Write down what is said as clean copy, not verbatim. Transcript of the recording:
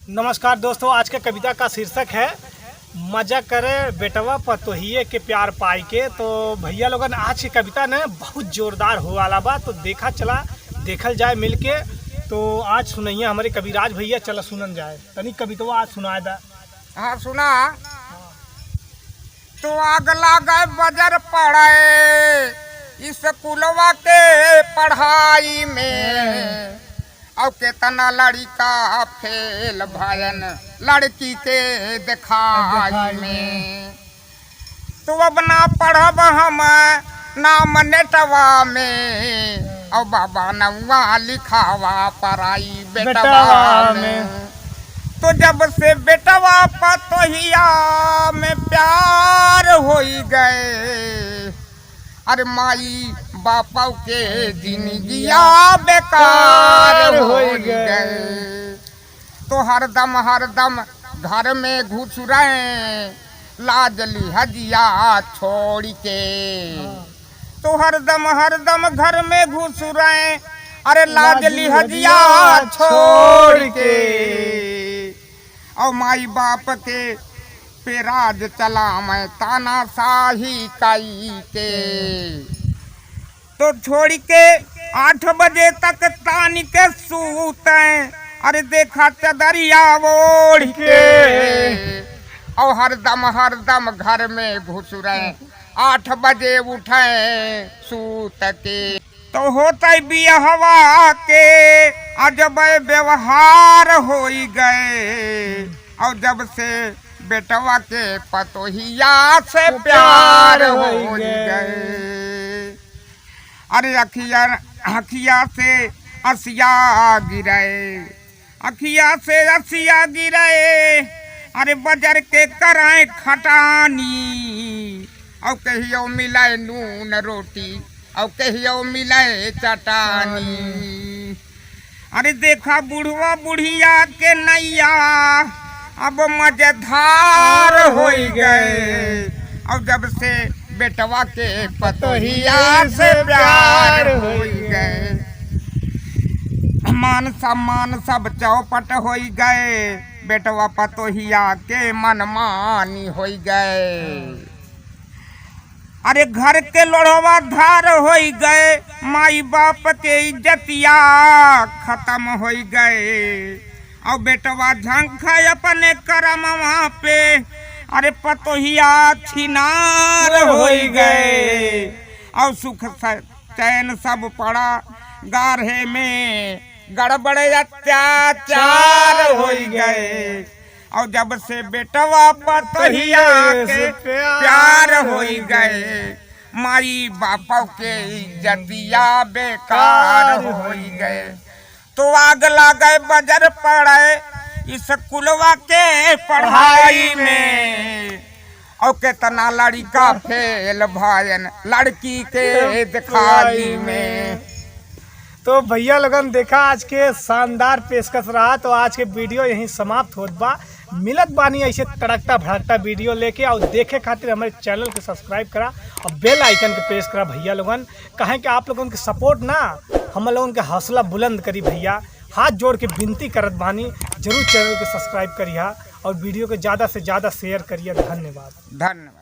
नमस्कार दोस्तों, आज के कविता का शीर्षक है मजा करे बेटवा पतोहिए के प्यार पाई के। तो भैया लोगन आज की कविता ने बहुत जोरदार हो वाला बा, तो देखल जाए मिलके। तो आज सुनइए हमारे कविराज भैया, चला सुनन जाए तनी कविता आज सुनाए दा। हाँ सुना। तो आग लागे बजर पड़े स्कूलवा के पढ़ाई में, और केतना लड़का फेल भयन लड़की के दिखाई में। तो अब ना पढ़ब हम नाम नेटवा में, और बाबा नौवा लिखावा पढ़ाई बेटवा में। तो जब से बेटवा पतोहिया में प्यार हो गए, अरे माई बापा के जिंदगिया बेकार हो गए। तो हरदम घर में घुस रहे लाज लिहजिया छोड़ के। तो हरदम घर में घुस रहे, अरे लाज लिहजिया छोड़ के। और माई बाप के पे राज चला मैं तानाशाही कई के। तो छोड़ के 8 बजे तक तानी के सूते, अरे देखा चदरिया ओढ़ के। और हरदम घर में घुस रहे 8 बजे उठे सूत के। तो होते बियाहवा के अजब व्यवहार हो गए, और जब से बेटवा के पतोहिया से प्यार हो गए। अरे अखिया से असिया गिरे, अखिया से असिया गिरे, अरे बजर के कराए खटानी। और कहियो मिले नून रोटी, और कहियो मिले चटानी। अरे देखा बुढ़वा बुढ़िया के नैया अब मजेदार हो गए, और जब से बेटवा के पतोहिया से प्यार हो गए। मान सम्मान सब चौपट हो गए, बेटवा पतोहिया के मनमानी हो गए। अरे घर के लोढ़वा धार हो गए, माई बाप के इज्जतिया खत्म हो गए। और बेटवा झंखा अपने करमवा पे, अरे पतोहिया छिनार हो गए। और सुख चैन सब पड़ा गाढ़े में, गड़बड़ अत्याचार हो गए। और जब से बेटवा पतोहिया के प्यार हो गए, माई बापा के इज्जतिया बेकार हो गए। तो आग लगे बजर पड़े स्कूलवा के पढ़ाई में, और केतना लड़का फेल भयन लड़की के दिखाई में। तो भैया लोगन देखा आज के शानदार पेशकश रहा। तो आज के वीडियो यहीं समाप्त होत बा। मिलत बानी ऐसे तड़कता भड़कता वीडियो लेके, और देखे खातिर हमारे चैनल के सब्सक्राइब करा और बेल आइकन के प्रेस करा भैया लोगन। कहें कि आप लोगों के सपोर्ट ना हम लोगों के हौसला बुलंद करी भैया। हाथ जोड़ के विनती करत बानी, जरूर चैनल के सब्सक्राइब करिए और वीडियो को ज़्यादा से ज़्यादा शेयर करिए। धन्यवाद।